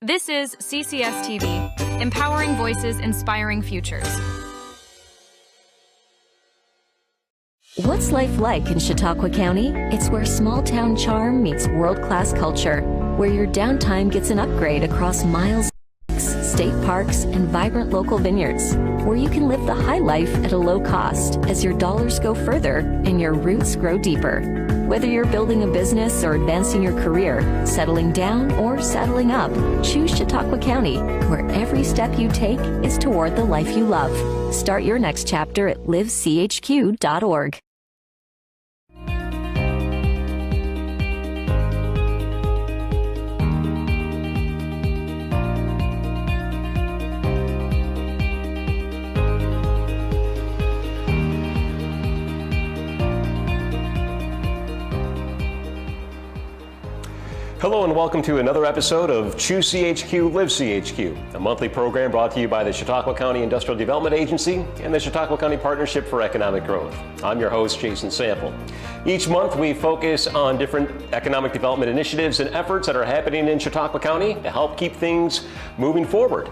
This is CCS-TV, empowering voices, inspiring futures. What's life like in Chautauqua County? It's where small-town charm meets world-class culture, where your downtime gets an upgrade across miles, state parks, and vibrant local vineyards, where you can live the high life at a low cost as your dollars go further and your roots grow deeper. Whether you're building a business or advancing your career, settling down or settling up, choose Chautauqua County, where every step you take is toward the life you love. Start your next chapter at livechq.org. Hello and welcome to another episode of Choose CHQ Live CHQ, a monthly program brought to you by the Chautauqua County Industrial Development Agency and the Chautauqua County Partnership for Economic Growth. I'm your host, Jason Sample. Each month we focus on different economic development initiatives and efforts that are happening in Chautauqua County to help keep things moving forward.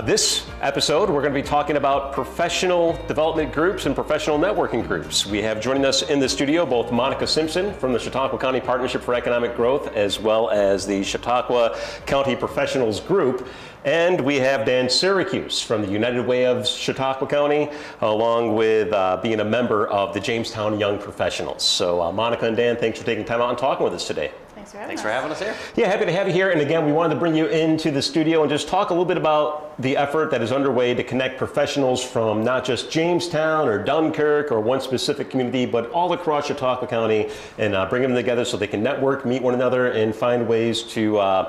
This episode we're going to be talking about professional development groups and professional networking groups. We have joining us in the studio both Monica Simpson from the Chautauqua County Partnership for Economic Growth as well as the Chautauqua County Professionals Group. And we have Dan Siracuse from the United Way of Chautauqua County, along with being a member of the Jamestown Young Professionals. So Monica and Dan, thanks for taking time out and talking with us today. Thanks for having us here. Yeah, happy to have you here. And again, we wanted to bring you into the studio and just talk a little bit about the effort that is underway to connect professionals from not just Jamestown or Dunkirk or one specific community, but all across Chautauqua County, and bring them together so they can network, meet one another, and find ways to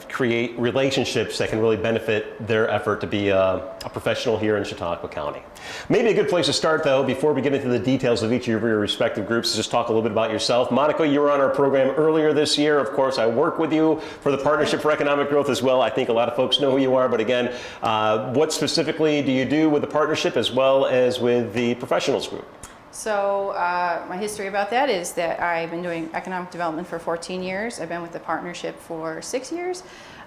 create relationships that can really benefit their effort to be a professional here in Chautauqua County. Maybe a good place to start, though, before we get into the details of each of your respective groups, is just talk a little bit about yourself. Monica, you were on our program earlier this year. Of course, I work with you for the Partnership for Economic Growth as well. I think a lot of folks know who you are, but again, what specifically do you do with the partnership as well as with the professionals group? So my history about that is that I've been doing economic development for 14 years. I've been with the partnership for 6 years,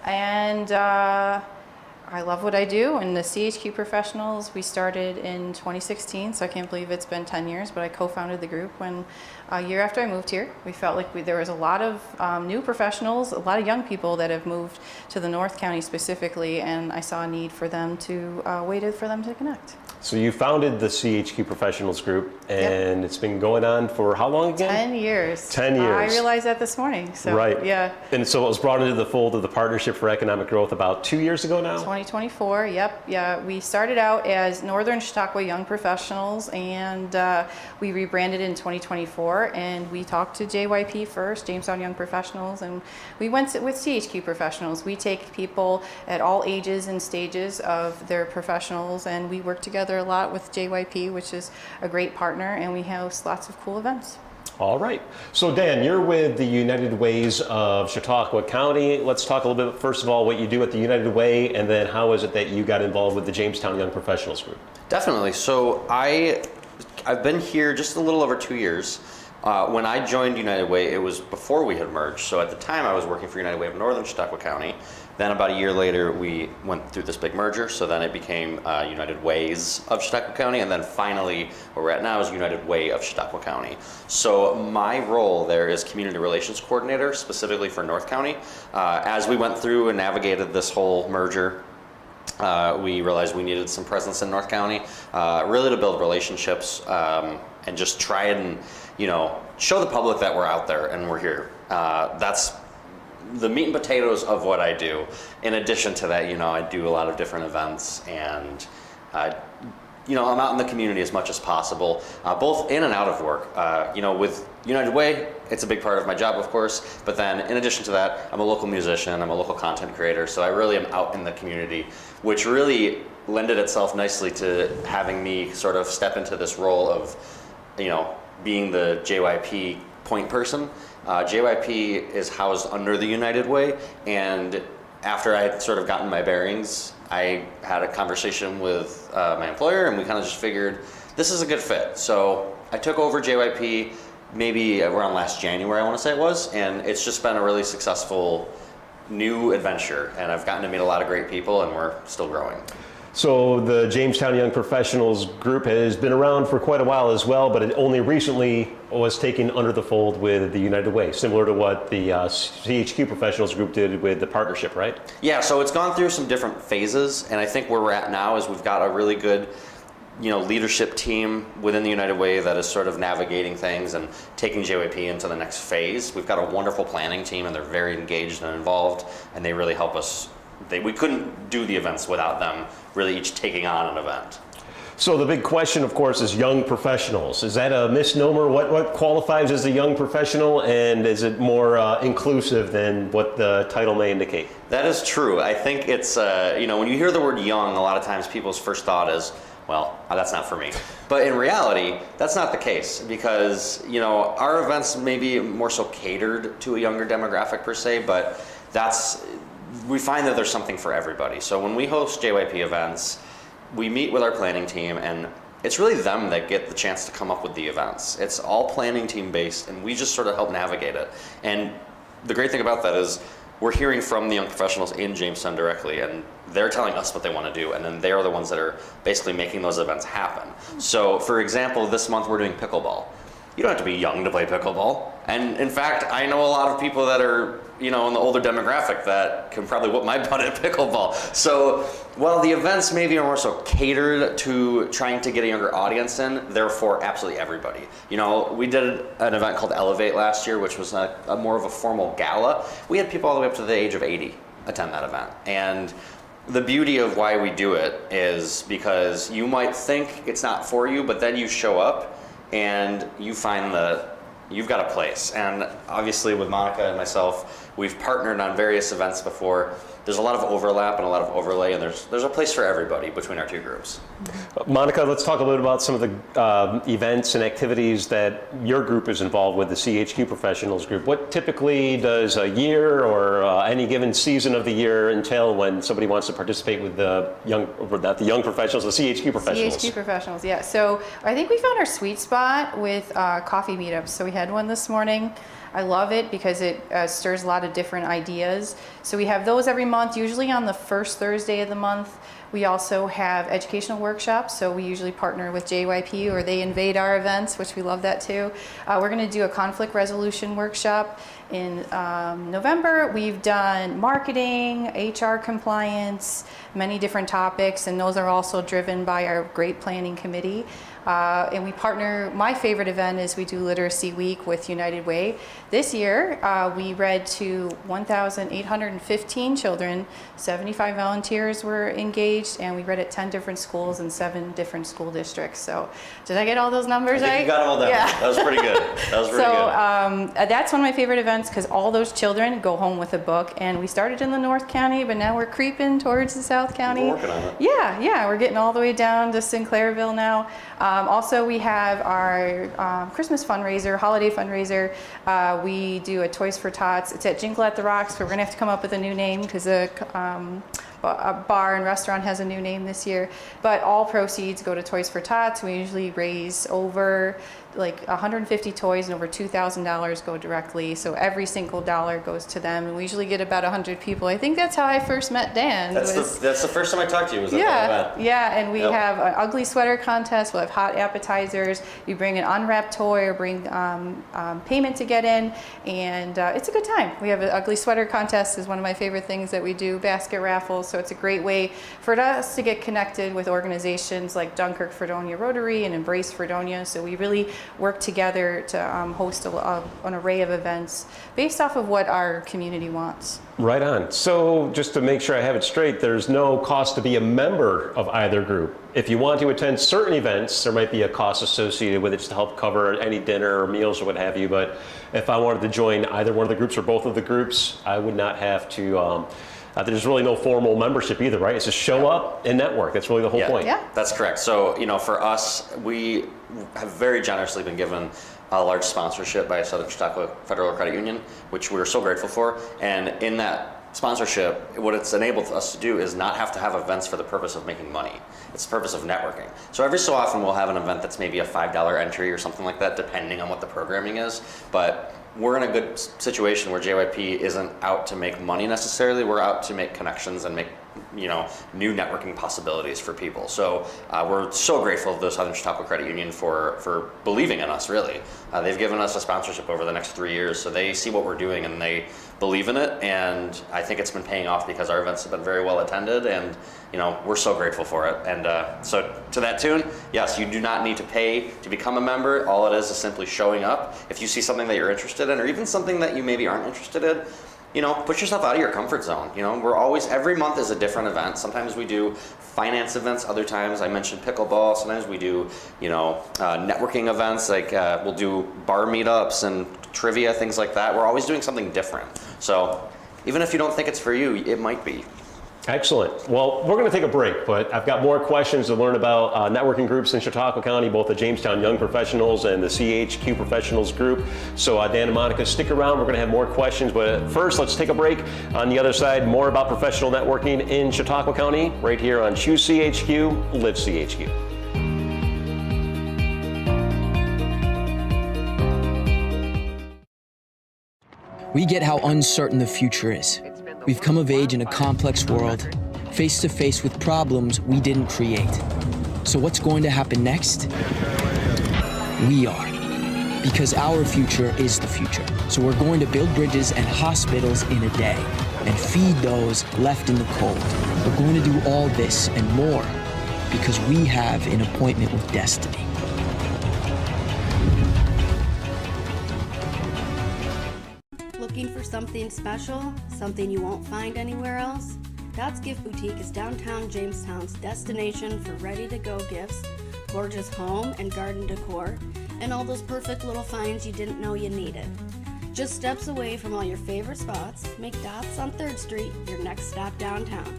and I love what I do. And the CHQ Professionals, we started in 2016, so I can't believe it's been 10 years, but I co-founded the group when a year after I moved here. We felt like there was a lot of new professionals, a lot of young people that have moved to the North County specifically, and I saw a need for them to, waited for them to connect. So you founded the CHQ Professionals Group, and It's been going on for how long again? 10 years. 10 years. I realized that this morning. So, right. Yeah. And so it was brought into the fold of the Partnership for Economic Growth about 2 years ago now? 2024, yep. Yeah, we started out as Northern Chautauqua Young Professionals, and we rebranded in 2024, and we talked to JYP first, Jamestown Young Professionals, and we went with CHQ Professionals. We take people at all ages and stages of their professionals, and we work together a lot with JYP, which is a great partner, and we host lots of cool events. All right. So Dan, you're with the United Ways of Chautauqua County. Let's talk a little bit, first of all, what you do at the United Way, and then how is it that you got involved with the Jamestown Young Professionals Group? Definitely. So I've been here just a little over 2 years. When I joined United Way, it was before we had merged. So at the time I was working for United Way of Northern Chautauqua County. Then about a year later, we went through this big merger. So then it became United Ways of Chautauqua County. And then finally, where we're at now is United Way of Chautauqua County. So my role there is Community Relations Coordinator, specifically for North County. As we went through and navigated this whole merger, we realized we needed some presence in North County, really to build relationships and just try and, show the public that we're out there and we're here. That's the meat and potatoes of what I do. In addition to that, I do a lot of different events, and I'm out in the community as much as possible, both in and out of work. With United Way, it's a big part of my job, of course, but then in addition to that, I'm a local musician, I'm a local content creator, so I really am out in the community, which really lended itself nicely to having me sort of step into this role of, being the JYP point person. JYP is housed under the United Way, and after I had sort of gotten my bearings, I had a conversation with my employer, and we kind of just figured this is a good fit. So I took over JYP maybe around last January, I want to say it was, and it's just been a really successful new adventure, and I've gotten to meet a lot of great people, and we're still growing. So the Jamestown Young Professionals group has been around for quite a while as well, but it only recently was taken under the fold with the United Way, similar to what the CHQ Professionals group did with the partnership, right? Yeah, so it's gone through some different phases, and I think where we're at now is we've got a really good leadership team within the United Way that is sort of navigating things and taking JYP into the next phase. We've got a wonderful planning team, and they're very engaged and involved, and they really help us. We couldn't do the events without them really each taking on an event. So the big question, of course, is young professionals. Is that a misnomer? What qualifies as a young professional, and is it more inclusive than what the title may indicate? That is true. I think it's, when you hear the word young, a lot of times people's first thought is, well, that's not for me. But in reality, that's not the case, because our events may be more so catered to a younger demographic per se, but we find that there's something for everybody. So when we host JYP events, we meet with our planning team, and it's really them that get the chance to come up with the events. It's all planning team based, and we just sort of help navigate it. And the great thing about that is we're hearing from the young professionals in Jamestown directly, and they're telling us what they want to do, and then they're the ones that are basically making those events happen. So for example, this month we're doing pickleball. You don't have to be young to play pickleball. And in fact, I know a lot of people that are, in the older demographic that can probably whoop my butt at pickleball. So while the events maybe are more so catered to trying to get a younger audience in, they're for absolutely everybody. We did an event called Elevate last year, which was a more of a formal gala. We had people all the way up to the age of 80 attend that event. And the beauty of why we do it is because you might think it's not for you, but then you show up and you find that you've got a place. And obviously with Monica and myself, we've partnered on various events before. There's a lot of overlap and a lot of overlay, and there's a place for everybody between our two groups. Monica, let's talk a little bit about some of the events and activities that your group is involved with, the CHQ Professionals group. What typically does a year or any given season of the year entail when somebody wants to participate with the young professionals, the CHQ Professionals? CHQ Professionals, yeah. So I think we found our sweet spot with coffee meetups. So we had one this morning. I love it because it stirs a lot of different ideas. So we have those every month, usually on the first Thursday of the month. We also have educational workshops, so we usually partner with JYP or they invade our events, which we love that too. We're going to do a conflict resolution workshop in November. We've done marketing, HR compliance, many different topics, and those are also driven by our great planning committee. And we partner, my favorite event is we do Literacy Week with United Way. This year, we read to 1,815 children, 75 volunteers were engaged, and we read at 10 different schools in 7 different school districts. So did I get all those numbers right? You got them all down. Yeah. That was pretty good. That's one of my favorite events because all those children go home with a book, and we started in the North County, but now we're creeping towards the South County. We're working on it. Yeah, we're getting all the way down to Sinclairville now. Also, we have our Christmas fundraiser, holiday fundraiser. We do a Toys for Tots. It's at Jinkle at the Rocks, but we're going to have to come up with a new name because a bar and restaurant has a new name this year. But all proceeds go to Toys for Tots. We usually raise over like 150 toys and over $2,000 go directly. So every single dollar goes to them. And we usually get about 100 people. I think that's how I first met Dan. That's the first time I talked to you was at that event. Yeah, and we have an ugly sweater contest. We'll have hot appetizers. You bring an unwrapped toy or bring payment to get in. And it's a good time. We have an ugly sweater contest is one of my favorite things that we do, basket raffles. So it's a great way for us to get connected with organizations like Dunkirk Fredonia Rotary and Embrace Fredonia. So we really work together to host an array of events based off of what our community wants. Right on. So just to make sure I have it straight, there's no cost to be a member of either group. If you want to attend certain events, there might be a cost associated with it just to help cover any dinner or meals or what have you. But if I wanted to join either one of the groups or both of the groups, I would not have to. There's really no formal membership either, right? It's just show up and network. That's really the whole point. Yeah, that's correct. So, for us, we have very generously been given a large sponsorship by Southern Chautauqua Federal Credit Union, which we're so grateful for. And in that sponsorship, what it's enabled us to do is not have to have events for the purpose of making money. It's the purpose of networking. So every so often we'll have an event that's maybe a $5 entry or something like that, depending on what the programming is. But we're in a good situation where JYP isn't out to make money necessarily. We're out to make connections and make, you know, new networking possibilities for people. So we're so grateful to the Southern Chautauqua Credit Union for believing in us, really. They've given us a sponsorship over the next 3 years, so they see what we're doing and they believe in it, and I think it's been paying off because our events have been very well attended, and you know, we're so grateful for it. And so to that tune, yes, you do not need to pay to become a member. All it is simply showing up. If you see something that you're interested in, or even something that you maybe aren't interested in, you know, put yourself out of your comfort zone. You know, we're always, every month is a different event. Sometimes we do finance events, other times I mentioned pickleball, sometimes we do, you know, networking events, like we'll do bar meetups and trivia, things like that. We're always doing something different. So even if you don't think it's for you, it might be. Excellent. Well, we're going to take a break, but I've got more questions to learn about networking groups in Chautauqua County, both the Jamestown Young Professionals and the CHQ Professionals group. So Dan and Monica, stick around. We're going to have more questions, but first, let's take a break. On the other side, more about professional networking in Chautauqua County, right here on Choose CHQ, Live CHQ. We get how uncertain the future is. We've come of age in a complex world, face to face with problems we didn't create. So what's going to happen next? We are. Because our future is the future. So we're going to build bridges and hospitals in a day and feed those left in the cold. We're going to do all this and more because we have an appointment with destiny. Looking for something special, something you won't find anywhere else? That's Gift Boutique is downtown Jamestown's destination for ready-to-go gifts, gorgeous home and garden decor, and all those perfect little finds you didn't know you needed. Just steps away from all your favorite spots, make Dots on 3rd Street your next stop downtown.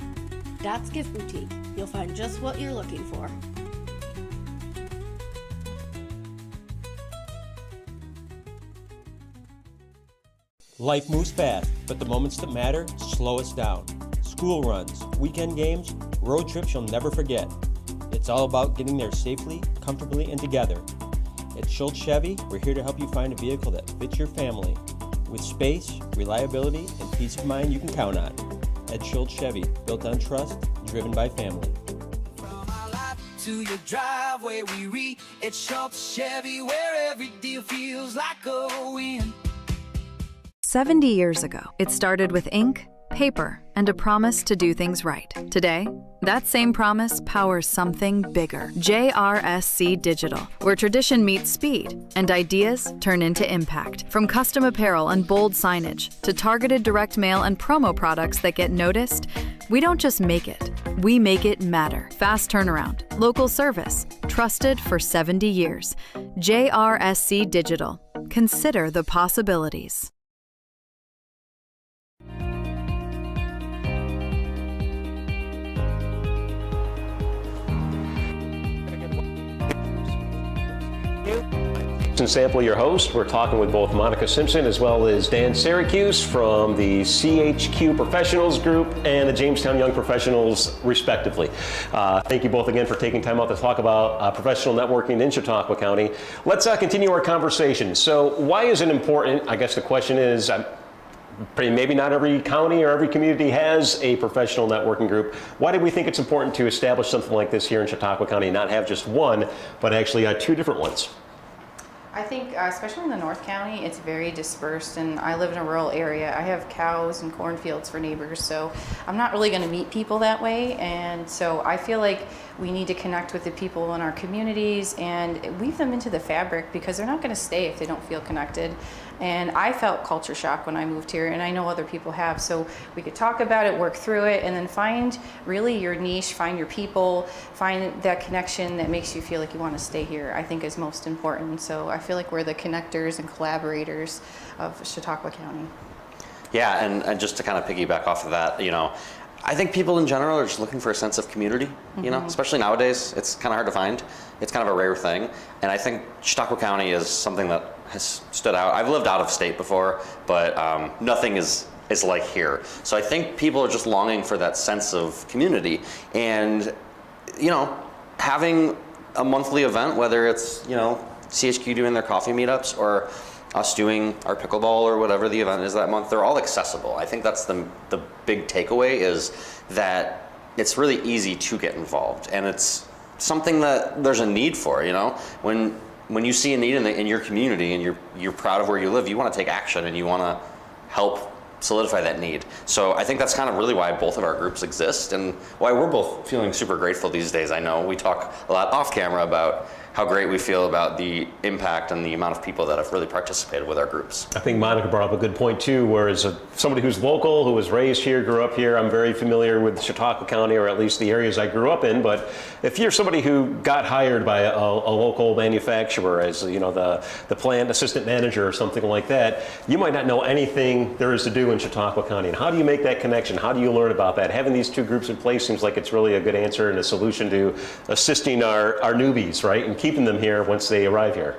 Dots Gift Boutique. You'll find just what you're looking for. Life moves fast, but the moments that matter slow us down. School runs, weekend games, road trips you'll never forget. It's all about getting there safely, comfortably, and together. At Schultz Chevy, we're here to help you find a vehicle that fits your family with space, reliability, and peace of mind you can count on. At Schultz Chevy, built on trust, driven by family. From our lot to your driveway, we reach at Schultz Chevy, where every deal feels like a win. 70 years ago, it started with ink, paper, and a promise to do things right. Today, that same promise powers something bigger. JRSC Digital, where tradition meets speed and ideas turn into impact. From custom apparel and bold signage to targeted direct mail and promo products that get noticed, we don't just make it, we make it matter. Fast turnaround, local service, trusted for 70 years. JRSC Digital. Consider the possibilities. Sample, your host. We're talking with both Monica Simpson as well as Dan Siracuse from the CHQ Professionals Group and the Jamestown Young Professionals, respectively. Thank you both again for taking time out to talk about professional networking in Chautauqua County. Let's continue our conversation. So why is it important? I guess the question is, maybe not every county or every community has a professional networking group. Why do we think it's important to establish something like this here in Chautauqua County, not have just one, but actually 2 different ones? I think, especially in the North County, it's very dispersed, and I live in a rural area. I have cows and cornfields for neighbors, so I'm not really going to meet people that way, and so I feel like we need to connect with the people in our communities and weave them into the fabric, because they're not going to stay if they don't feel connected. And I felt culture shock when I moved here, and I know other people have. So we could talk about it, work through it, and then find really your niche, find your people, find that connection that makes you feel like you want to stay here, I think is most important. So I feel like we're the connectors and collaborators of Chautauqua County. Yeah, and just to kind of piggyback off of that, you know, I think people in general are just looking for a sense of community, you know, especially nowadays. It's kind of hard to find. It's kind of a rare thing. And I think Chautauqua County is something that has stood out. I've lived out of state before, but nothing is like here. So I think people are just longing for that sense of community. And, you know, having a monthly event, whether it's, you know, CHQ doing their coffee meetups or us doing our pickleball or whatever the event is that month, they're all accessible. I think that's the big takeaway, is that it's really easy to get involved, and it's something that there's a need for. You know, when you see a need in your community and you're proud of where you live, you want to take action and you want to help solidify that need. So I think that's kind of really why both of our groups exist and why we're both feeling super grateful these days. I know we talk a lot off camera about how great we feel about the impact and the amount of people that have really participated with our groups. I think Monica brought up a good point too, whereas somebody who's local, who was raised here, grew up here, I'm very familiar with Chautauqua County, or at least the areas I grew up in, but if you're somebody who got hired by a local manufacturer as, you know, the plant assistant manager or something like that, you might not know anything there is to do in Chautauqua County. And how do you make that connection? How do you learn about that? Having these two groups in place seems like it's really a good answer and a solution to assisting our newbies, right? And keeping them here once they arrive here.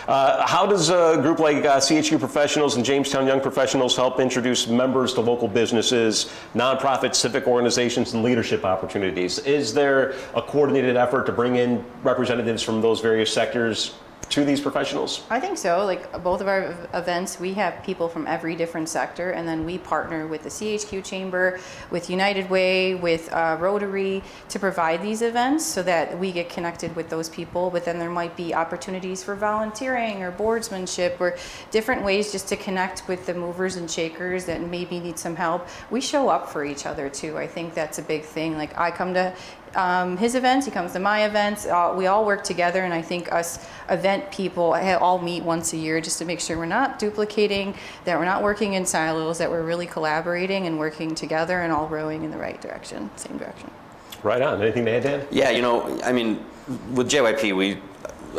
How does a group like CHQ Professionals and Jamestown Young Professionals help introduce members to local businesses, nonprofits, civic organizations, and leadership opportunities? Is there a coordinated effort to bring in representatives from those various sectors to these professionals? I think so. Like both of our events, we have people from every different sector, and then we partner with the CHQ Chamber, with United Way, with Rotary to provide these events so that we get connected with those people. But then there might be opportunities for volunteering or boardsmanship or different ways just to connect with the movers and shakers that maybe need some help. We show up for each other too. I think that's a big thing. Like I come to his events, he comes to my events. We all work together, and I think us event people all meet once a year just to make sure we're not duplicating, that we're not working in silos, that we're really collaborating and working together and all rowing in the right direction, same direction. Right on. Anything to add, Dan? Yeah, you know, I mean, with JYP, we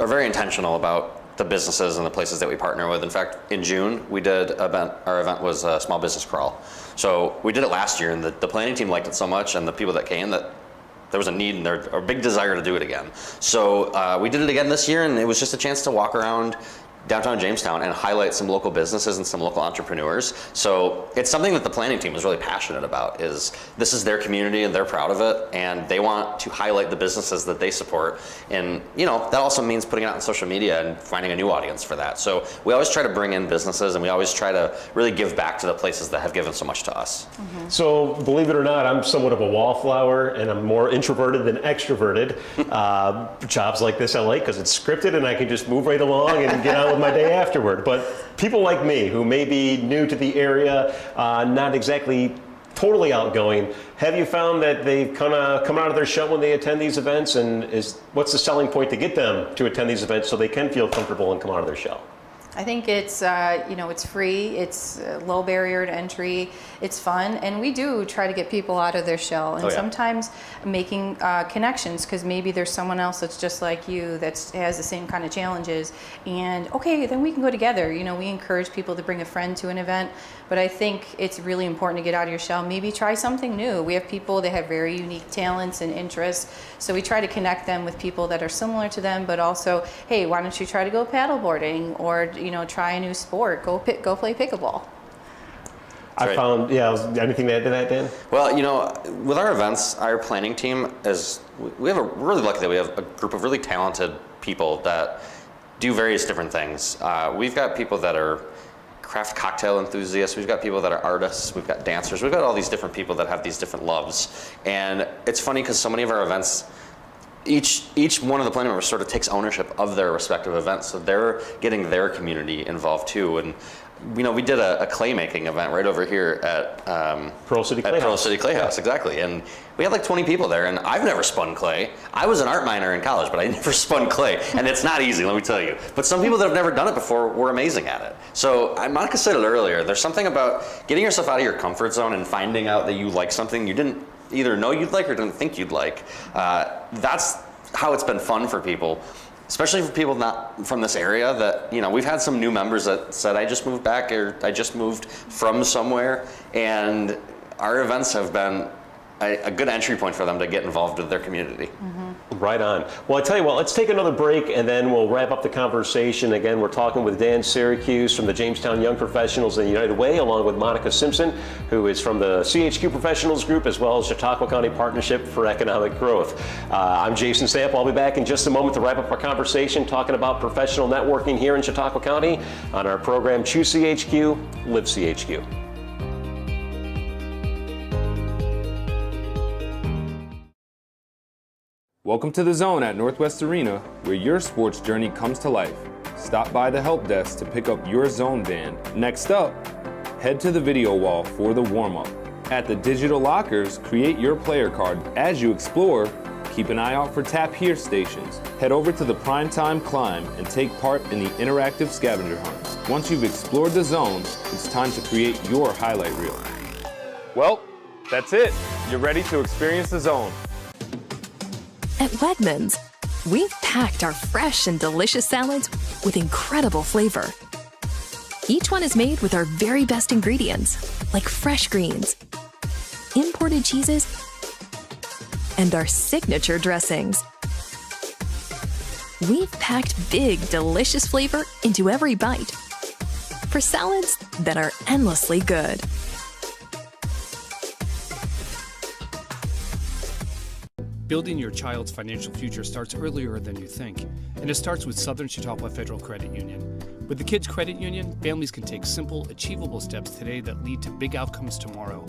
are very intentional about the businesses and the places that we partner with. In fact, in June, we did our event was a small business crawl. So we did it last year, and the planning team liked it so much, and the people that came, that there was a need and a big desire to do it again. So we did it again this year, and it was just a chance to walk around downtown Jamestown and highlight some local businesses and some local entrepreneurs. So it's something that the planning team is really passionate about. Is this is their community and they're proud of it, and they want to highlight the businesses that they support. And you know, that also means putting it out on social media and finding a new audience for that. So we always try to bring in businesses, and we always try to really give back to the places that have given so much to us. Mm-hmm. So believe it or not, I'm somewhat of a wallflower, and I'm more introverted than extroverted. Jobs like this I like because it's scripted and I can just move right along and get on with my day afterward. But people like me who may be new to the area, not exactly totally outgoing, have you found that they kind of come out of their shell when they attend these events? And what's the selling point to get them to attend these events so they can feel comfortable and come out of their shell? I think it's, it's free, it's low barrier to entry, it's fun, and we do try to get people out of their shell, and sometimes making connections, because maybe there's someone else that's just like you that has the same kind of challenges, and okay, then we can go together. You know, we encourage people to bring a friend to an event, but I think it's really important to get out of your shell, maybe try something new. We have people that have very unique talents and interests, so we try to connect them with people that are similar to them, but also, hey, why don't you try to go paddleboarding, or try a new sport, go play pickleball. I found, anything to add to that, Dan? Well, with our events, our planning team we're really lucky that we have a group of really talented people that do various different things. We've got people that are craft cocktail enthusiasts, we've got people that are artists, we've got dancers, we've got all these different people that have these different loves. And it's funny because so many of our events, each one of the planning members sort of takes ownership of their respective events, so they're getting their community involved too. And we did a clay making event right over here at Pearl City Clay House. Exactly. And we had like 20 people there, and I've never spun clay. I was an art minor in college, but I never spun clay, and it's not easy, let me tell you. But some people that have never done it before were amazing at it. So Monica said it earlier, there's something about getting yourself out of your comfort zone and finding out that you like something you didn't either know you'd like or didn't think you'd like. That's how it's been fun for people, especially for people not from this area. That we've had some new members that said, I just moved back, or I just moved from somewhere, and our events have been a good entry point for them to get involved with their community. Mm-hmm. Right on. Well, I tell you what, let's take another break and then we'll wrap up the conversation. Again, we're talking with Dan Siracuse from the Jamestown Young Professionals and United Way, along with Monica Simpson, who is from the CHQ Professionals Group, as well as Chautauqua County Partnership for Economic Growth. I'm Jason Sample. I'll be back in just a moment to wrap up our conversation talking about professional networking here in Chautauqua County on our program Choose CHQ, Live CHQ. Welcome to The Zone at Northwest Arena, where your sports journey comes to life. Stop by the help desk to pick up your Zone band. Next up, head to the video wall for the warm-up. At the digital lockers, create your player card. As you explore, keep an eye out for Tap Here stations. Head over to the Primetime Climb and take part in the interactive scavenger hunt. Once you've explored the Zone, it's time to create your highlight reel. Well, that's it. You're ready to experience the Zone. At Wegmans, we've packed our fresh and delicious salads with incredible flavor. Each one is made with our very best ingredients, like fresh greens, imported cheeses, and our signature dressings. We've packed big, delicious flavor into every bite for salads that are endlessly good. Building your child's financial future starts earlier than you think, and it starts with Southern Chautauqua Federal Credit Union. With the Kids Credit Union, families can take simple, achievable steps today that lead to big outcomes tomorrow.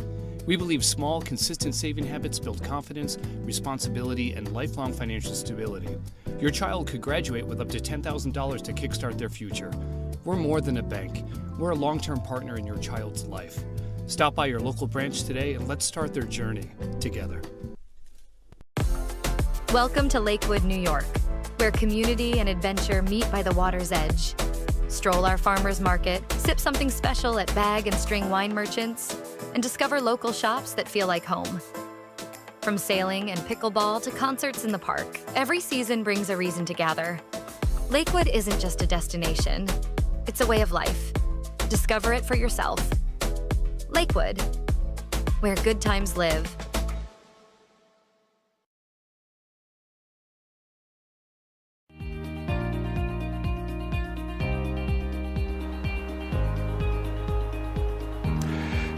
We believe small, consistent saving habits build confidence, responsibility, and lifelong financial stability. Your child could graduate with up to $10,000 to kickstart their future. We're more than a bank. We're a long-term partner in your child's life. Stop by your local branch today and let's start their journey together. Welcome to Lakewood, New York, where community and adventure meet by the water's edge. Stroll our farmers market, sip something special at bag and string wine merchants, and discover local shops that feel like home. From sailing and pickleball to concerts in the park, every season brings a reason to gather. Lakewood isn't just a destination, it's a way of life. Discover it for yourself. Lakewood, where good times live.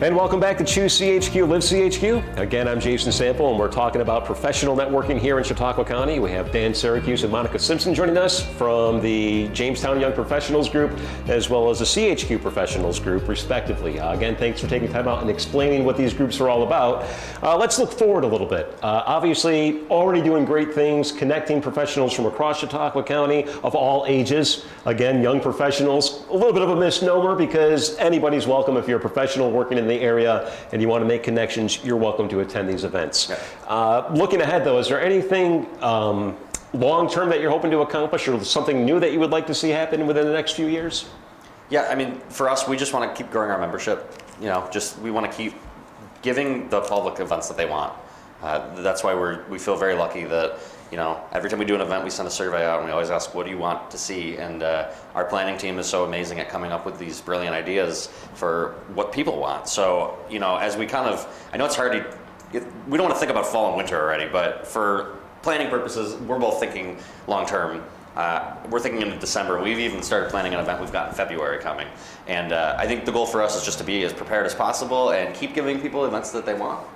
And welcome back to Choose CHQ, Live CHQ. Again, I'm Jason Sample, and we're talking about professional networking here in Chautauqua County. We have Dan Siracuse and Monica Simpson joining us from the Jamestown Young Professionals Group, as well as the CHQ Professionals Group, respectively. Again, thanks for taking time out and explaining what these groups are all about. Let's look forward a little bit. Obviously, already doing great things, connecting professionals from across Chautauqua County of all ages. Again, young professionals, a little bit of a misnomer because anybody's welcome. If you're a professional working in the area and you want to make connections, you're welcome to attend these events. Looking ahead though, is there anything long-term that you're hoping to accomplish or something new that you would like to see happen within the next few years? Yeah, I mean, for us, we just want to keep growing our membership. You know, we want to keep giving the public events that they want. That's why we feel very lucky that, you know, every time we do an event, we send a survey out and we always ask, what do you want to see? And our planning team is so amazing at coming up with these brilliant ideas for what people want. So, you know, as we I know it's hard we don't want to think about fall and winter already, but for planning purposes, we're both thinking long term. We're thinking into December. We've even started planning an event we've got in February coming. And I think the goal for us is just to be as prepared as possible and keep giving people events that they want.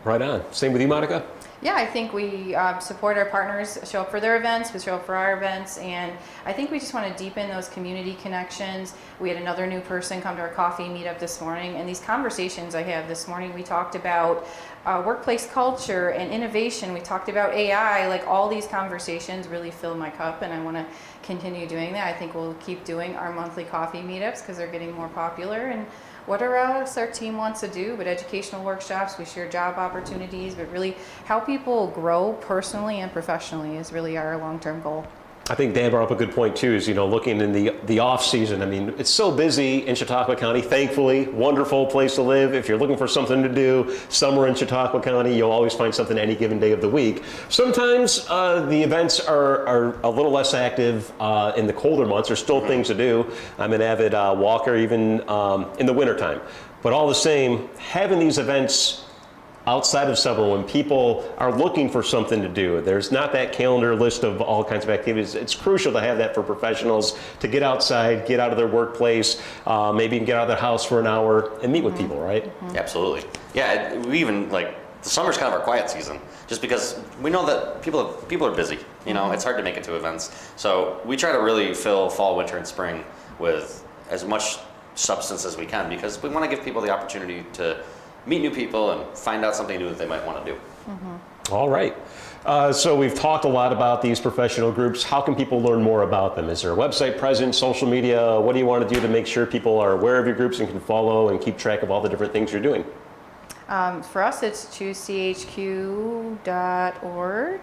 Right on. Same with you, Monica? Yeah, I think we support our partners, show up for their events, we show up for our events, and I think we just want to deepen those community connections. We had another new person come to our coffee meetup this morning, and these conversations I have this morning, we talked about workplace culture and innovation, we talked about AI, like all these conversations really fill my cup, and I want to continue doing that. I think we'll keep doing our monthly coffee meetups because they're getting more popular, and whatever else our team wants to do, but educational workshops, we share job opportunities, but really how people grow personally and professionally is really our long-term goal. I think Dan brought up a good point too, is, you know, looking in the off season. I mean, it's so busy in Chautauqua County, thankfully, wonderful place to live. If you're looking for something to do somewhere in Chautauqua County, you'll always find something any given day of the week. Sometimes the events are a little less active in the colder months. There's still things to do. I'm an avid walker even in the wintertime. But all the same, having these events outside of summer when people are looking for something to do. There's not that calendar list of all kinds of activities. It's crucial to have that for professionals to get outside, get out of their workplace, maybe get out of their house for an hour and meet with people, right? Absolutely. Yeah, we even the summer's kind of our quiet season, just because we know that people are busy. It's hard to make it to events. So we try to really fill fall, winter, and spring with as much substance as we can, because we want to give people the opportunity to meet new people and find out something new that they might want to do. All right. So we've talked a lot about these professional groups. How can people learn more about them? Is there a website presence, social media? What do you want to do to make sure people are aware of your groups and can follow and keep track of all the different things you're doing? For us, it's choosechq.org.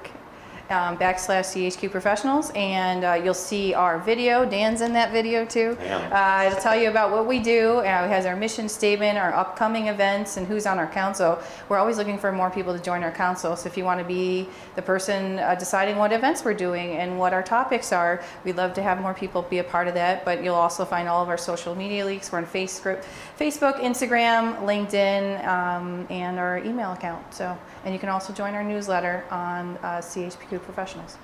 /CHQ professionals, and you'll see our video. Dan's in that video too. It'll tell you about what we do. It has our mission statement, our upcoming events, and who's on our council. We're always looking for more people to join our council, so if you want to be the person deciding what events we're doing and what our topics are, we'd love to have more people be a part of that. But you'll also find all of our social media links. We're on Facebook, Instagram, LinkedIn, and our email account. And you can also join our newsletter on CHQ Professionals.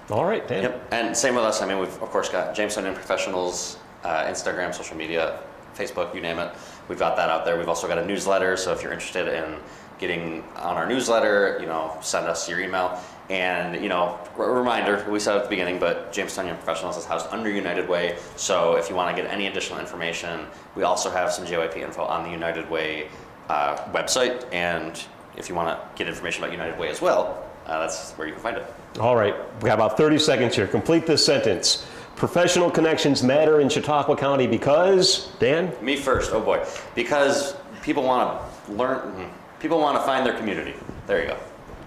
All right, Dan. Yep, and same with us. I mean, we've of course got Jamestown Young Professionals, Instagram, social media, Facebook, you name it. We've got that out there. We've also got a newsletter, so if you're interested in getting on our newsletter, send us your email. And a reminder, we said at the beginning, but Jamestown Young Professionals is housed under United Way, so if you want to get any additional information, we also have some JYP info on the United Way website, and if you want to get information about United Way as well, that's where you can find it. All right, we have about 30 seconds here. Complete this sentence. Professional connections matter in Chautauqua County because, Dan? Me first, oh boy. Because people want to learn, people want to find their community. There you go.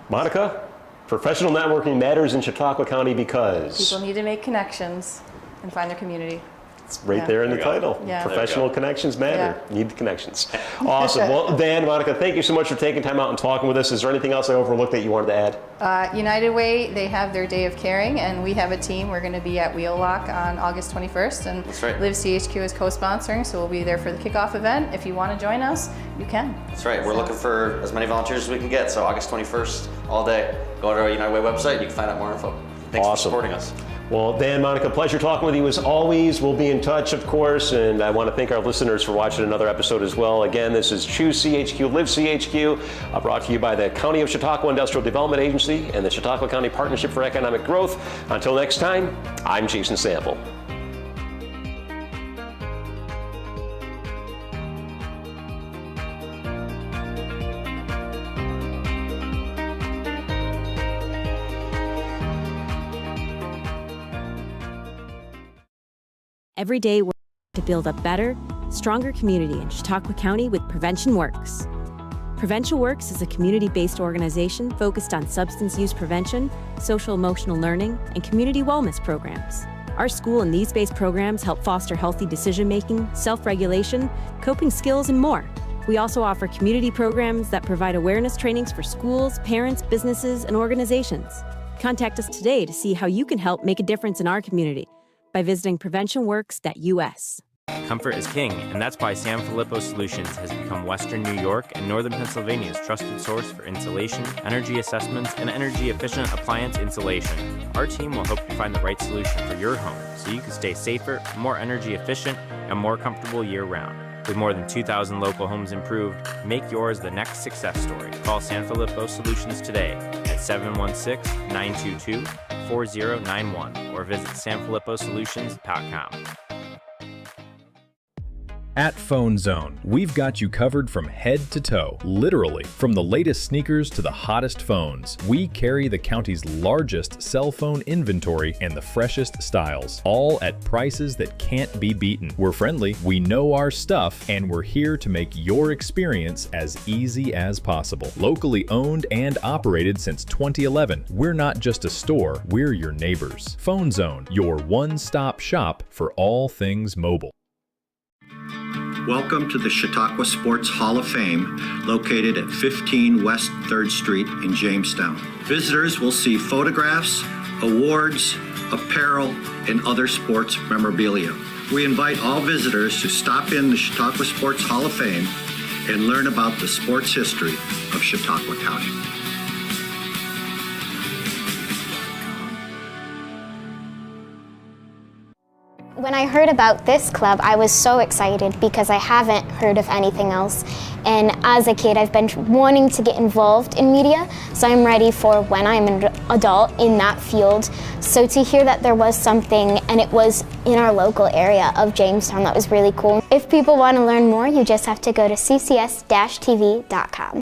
Monica? Professional networking matters in Chautauqua County because? People need to make connections and find their community. It's right there in the title. Yeah. Professional connections matter. Need the connections. Awesome. Well, Dan, Monica, thank you so much for taking time out and talking with us. Is there anything else I overlooked that you wanted to add? United Way, they have their Day of Caring, and we have a team. We're going to be at Wheel Lock on August 21st, and That's right. Live CHQ is co-sponsoring, so we'll be there for the kickoff event. If you want to join us, you can. That's right. We're looking for as many volunteers as we can get, so August 21st, all day. Go to our United Way website, you can find out more info. Thanks for supporting us. Well, Dan, Monica, pleasure talking with you as always. We'll be in touch, of course, and I want to thank our listeners for watching another episode as well. Again, this is Choose CHQ Live CHQ, brought to you by the County of Chautauqua Industrial Development Agency and the Chautauqua County Partnership for Economic Growth. Until next time, I'm Jason Sample. Every day, we're to build a better, stronger community in Chautauqua County with Prevention Works. Prevention Works is a community-based organization focused on substance use prevention, social-emotional learning, and community wellness programs. Our school and needs-based programs help foster healthy decision-making, self-regulation, coping skills, and more. We also offer community programs that provide awareness trainings for schools, parents, businesses, and organizations. Contact us today to see how you can help make a difference in our community by visiting preventionworks.us. Comfort is king, and that's why San Filippo Solutions has become Western New York and Northern Pennsylvania's trusted source for insulation, energy assessments, and energy-efficient appliance insulation. Our team will help you find the right solution for your home so you can stay safer, more energy efficient, and more comfortable year-round. With more than 2,000 local homes improved, make yours the next success story. Call San Filippo Solutions today at 716-922-4091 or visit sanfilipposolutions.com. At Phone Zone, we've got you covered from head to toe, literally. From the latest sneakers to the hottest phones, we carry the county's largest cell phone inventory and the freshest styles, all at prices that can't be beaten. We're friendly, we know our stuff, and we're here to make your experience as easy as possible. Locally owned and operated since 2011, we're not just a store, we're your neighbors. Phone Zone, your one-stop shop for all things mobile. Welcome to the Chautauqua Sports Hall of Fame, located at 15 West 3rd Street in Jamestown. Visitors will see photographs, awards, apparel, and other sports memorabilia. We invite all visitors to stop in the Chautauqua Sports Hall of Fame and learn about the sports history of Chautauqua County. When I heard about this club, I was so excited because I haven't heard of anything else. And as a kid, I've been wanting to get involved in media, so I'm ready for when I'm an adult in that field. So to hear that there was something, and it was in our local area of Jamestown, that was really cool. If people want to learn more, you just have to go to ccs-tv.com.